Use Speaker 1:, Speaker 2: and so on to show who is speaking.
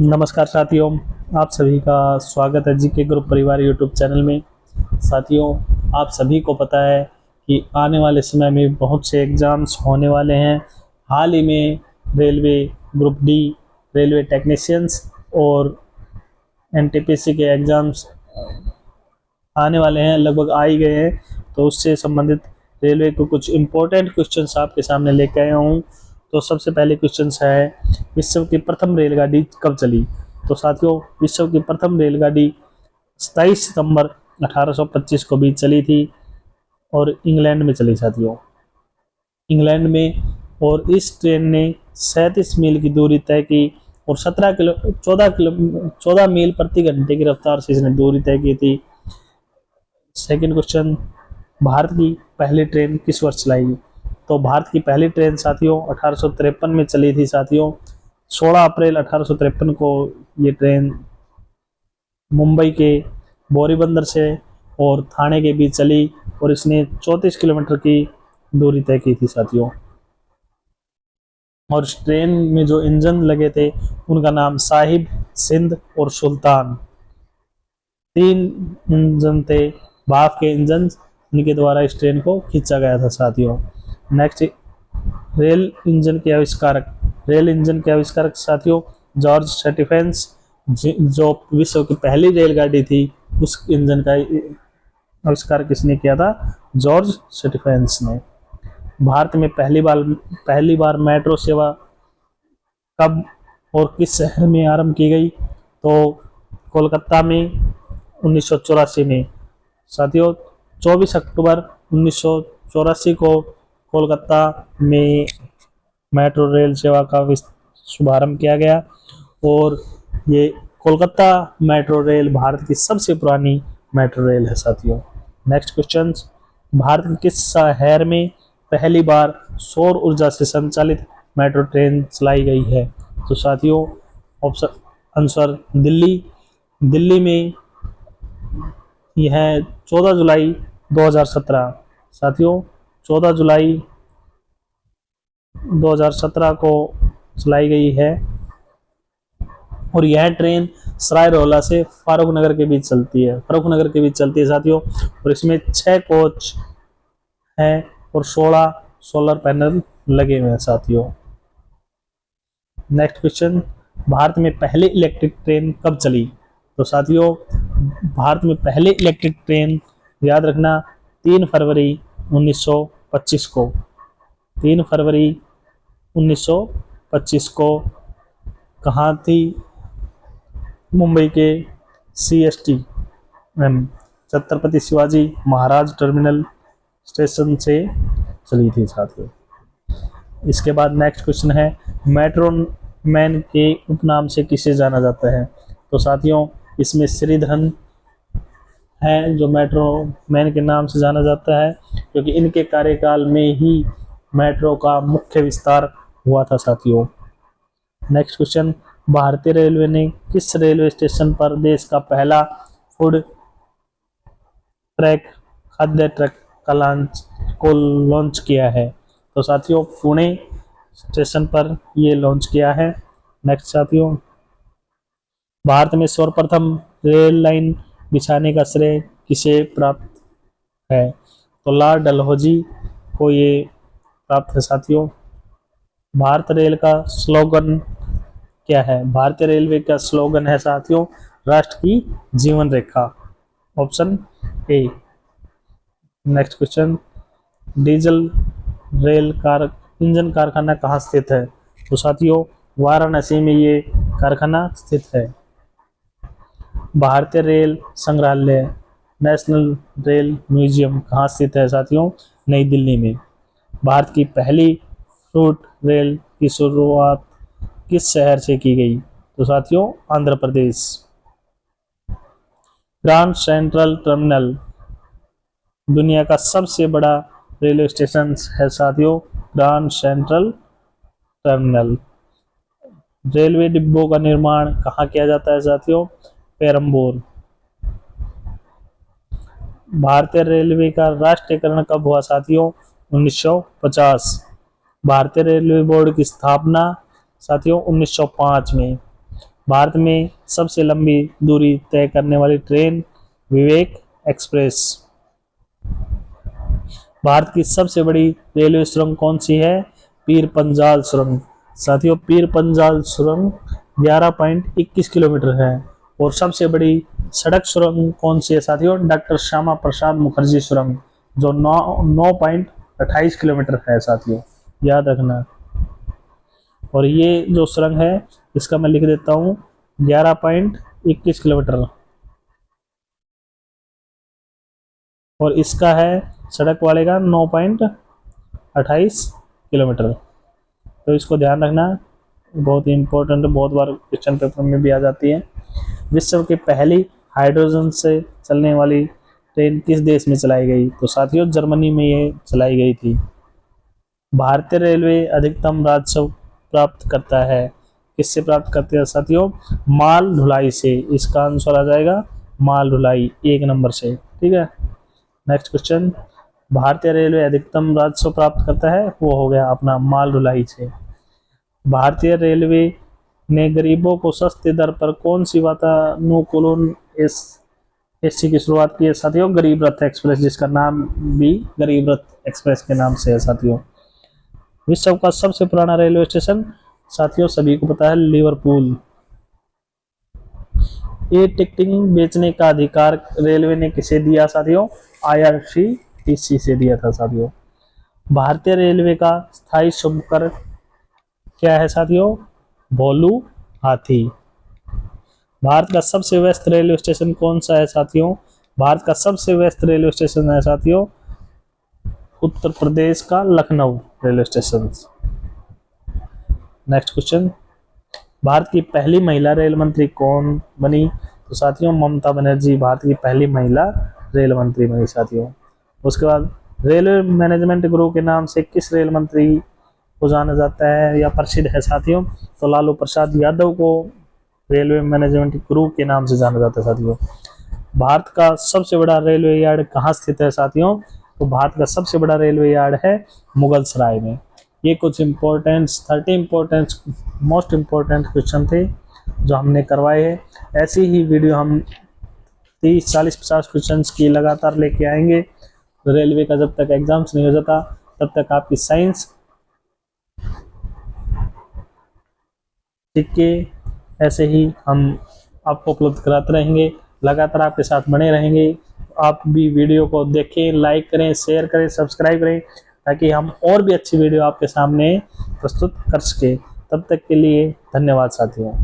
Speaker 1: नमस्कार साथियों, आप सभी का स्वागत है जीके ग्रुप परिवार यूट्यूब चैनल में। साथियों, आप सभी को पता है कि आने वाले समय में बहुत से एग्ज़ाम्स होने वाले हैं। हाल ही में railway group D, railway technicians और एनटीपीसी के एग्ज़ाम्स आने वाले हैं, लगभग आ ही गए हैं। तो उससे संबंधित रेलवे को कुछ इम्पोर्टेंट क्वेश्चंस आपके सामने लेके आया हूँ। तो सबसे पहले क्वेश्चन है, विश्व की प्रथम रेलगाड़ी कब चली? तो साथियों, विश्व की प्रथम रेलगाड़ी 27 सितंबर 1825 को भी चली थी और इंग्लैंड में चली साथियों, इंग्लैंड में। और इस ट्रेन ने 37 मील की दूरी तय की और 14 मील प्रति घंटे की रफ्तार से इसने दूरी तय की थी। सेकंड क्वेश्चन, भारत की पहली ट्रेन किस वर्ष चलाई गई? तो भारत की पहली ट्रेन साथियों 1853 में चली थी साथियों। 16 अप्रैल 1853 को ये ट्रेन मुंबई के बोरीबंदर से और थाने के बीच चली और इसने 34 किलोमीटर की दूरी तय की थी साथियों। और इस ट्रेन में जो इंजन लगे थे उनका नाम साहिब, सिंध और सुल्तान, 3 इंजन थे, भाप के इंजन, इनके द्वारा इस ट्रेन को खींचा गया था साथियों। नेक्स्ट, रेल इंजन के आविष्कारक। रेल इंजन के आविष्कारक साथियों जॉर्ज स्टेफेंस, जो विश्व की पहली रेलगाड़ी थी उस इंजन का आविष्कार किसने किया था? जॉर्ज स्टेफेंस ने। भारत में पहली बार मेट्रो सेवा कब और किस शहर में आरंभ की गई? तो कोलकाता में 1984 में साथियों। 24 अक्टूबर 1984 को कोलकाता में मेट्रो रेल सेवा का शुभारंभ किया गया और ये कोलकाता मेट्रो रेल भारत की सबसे पुरानी मेट्रो रेल है साथियों। नेक्स्ट क्वेश्चन, भारत के किस शहर में पहली बार सौर ऊर्जा से संचालित मेट्रो ट्रेन चलाई गई है? तो साथियों, ऑप्शन आंसर दिल्ली। दिल्ली में यह 14 जुलाई 2017 साथियों, 14 जुलाई 2017 को चलाई गई है और यह ट्रेन सराय रोहिल्ला से फारूक नगर के बीच चलती है, साथियों। और इसमें 6 कोच हैं और 16 सोलर पैनल लगे हुए हैं साथियों। नेक्स्ट क्वेश्चन, भारत में पहली इलेक्ट्रिक ट्रेन कब चली? तो साथियों, भारत में पहली इलेक्ट्रिक ट्रेन याद रखना 3 फरवरी 1925 को, 3 फरवरी 1925 को कहाँ थी? मुंबई के CST Chhatrapati Shivaji Maharaj terminal station से चली थी साथियों। इसके बाद नेक्स्ट क्वेश्चन है, मेट्रो मैन के उपनाम से किसे जाना जाता है? तो साथियों, इसमें श्रीधरन है जो मेट्रो मैन के नाम से जाना जाता है, क्योंकि इनके कार्यकाल में ही मेट्रो का मुख्य विस्तार हुआ था साथियों। नेक्स्ट क्वेश्चन, भारतीय रेलवे ने किस रेलवे स्टेशन पर देश का पहला फूड ट्रैक खाद्य ट्रक को लॉन्च किया है? तो साथियों, पुणे स्टेशन पर ये लॉन्च किया है। नेक्स्ट साथियों, भारत में सर्वप्रथम रेल लाइन बिछाने का श्रेय किसे प्राप्त है? तो लॉर्ड डलहौजी को ये प्राप्त है साथियों। भारत रेल का स्लोगन क्या है? भारतीय रेलवे का स्लोगन है साथियों, राष्ट्र की जीवन रेखा, option A. Next question, diesel rail engine कारखाना कहाँ स्थित है? तो साथियों, वाराणसी में ये कारखाना स्थित है। भारतीय रेल संग्रहालय, नेशनल रेल म्यूजियम कहाँ स्थित है साथियों? नई दिल्ली में। भारत की पहली फ्रूट रेल की शुरुआत किस शहर से की गई? तो साथियों, Andhra Pradesh. Grand central terminal दुनिया का सबसे बड़ा रेलवे स्टेशन है साथियों, ग्रांड सेंट्रल टर्मिनल। रेलवे डिब्बों का निर्माण कहाँ किया जाता है साथियों? पेरम्बूर। भारतीय रेलवे का राष्ट्रीयकरण कब हुआ साथियों? 1950। भारतीय रेलवे बोर्ड की स्थापना साथियों 1905 में। भारत में सबसे लंबी दूरी तय करने वाली ट्रेन विवेक एक्सप्रेस। भारत की सबसे बड़ी रेलवे सुरंग कौन सी है? पीर पंजाल सुरंग। साथियों, पीर पंजाल सुरंग 11.21 किलोमीटर है। और सबसे बड़ी सड़क सुरंग कौन सी है साथियों? डॉक्टर श्यामा प्रसाद मुखर्जी सुरंग, जो 9.28 किलोमीटर है साथियों, याद रखना। और ये जो सुरंग है इसका मैं लिख देता हूँ 11.21 किलोमीटर, और इसका है सड़क वाले का 9.28 किलोमीटर। तो इसको ध्यान रखना, बहुत ही इंपॉर्टेंट, बहुत बार क्वेश्चन पेपर में भी आ जाती है। विश्व की पहली हाइड्रोजन से चलने वाली ट्रेन किस देश में चलाई गई? तो साथियों, जर्मनी में ये चलाई गई थी। भारतीय रेलवे अधिकतम राजस्व प्राप्त करता है, किससे प्राप्त करते हैं साथियों? माल ढुलाई से। इसका आंसर आ जाएगा माल ढुलाई, 1 नंबर से। ठीक है, नेक्स्ट क्वेश्चन, भारतीय रेलवे अधिकतम राजस्व प्राप्त करता है, वो हो गया अपना माल ढुलाई से। भारतीय रेलवे ने गरीबों को सस्ते दर पर कौन सी वातानुकूलन एसी की शुरुआत की है साथियों? गरीब रथ एक्सप्रेस, जिसका नाम भी गरीब रथ एक्सप्रेस के नाम से है साथियों। विश्व का सबसे पुराना रेलवे स्टेशन साथियों सभी को पता है, लिवरपूल। ए टिकटिंग बेचने का अधिकार रेलवे ने किसे दिया साथियों? IRCTC से दिया था साथियों। भारतीय रेलवे का स्थायी शुभकर क्या है साथियों? भोलू हाथी। भारत का सबसे व्यस्त रेलवे स्टेशन कौन सा है साथियों? भारत का सबसे व्यस्त रेलवे स्टेशन है साथियों उत्तर प्रदेश का Lucknow railway station. Next question, Bharat की पहली महिला रेल मंत्री कौन बनी? तो साथियों ममता बनर्जी भारत की पहली महिला रेल मंत्री बनी साथियों। उसके बाद रेलवे मैनेजमेंट गुरु के नाम से किस रेल मंत्री को जाना जाता है या प्रसिद्ध है साथियों? तो लालू प्रसाद यादव को रेलवे मैनेजमेंट गुरु के नाम से जाना जाता है साथियों। भारत का सबसे बड़ा रेलवे यार्ड कहाँ स्थित है साथियों? तो भारत का सबसे बड़ा रेलवे यार्ड है मुगलसराय में। ये कुछ importance 30 important most important question थे जो हमने करवाए हैं। ऐसी ही वीडियो हम 30, 40, 50 क्वेश्चन की लगातार लेके आएंगे। तो रेलवे का जब तक एग्जाम्स नहीं हो जाता तब तक आपकी साइंस के ऐसे ही हम आपको उपलब्ध कराते रहेंगे, लगातार आपके साथ बने रहेंगे। आप भी वीडियो को देखें, लाइक करें, शेयर करें, सब्सक्राइब करें, ताकि हम और भी अच्छी वीडियो आपके सामने प्रस्तुत कर सकें। तब तक के लिए धन्यवाद साथियों।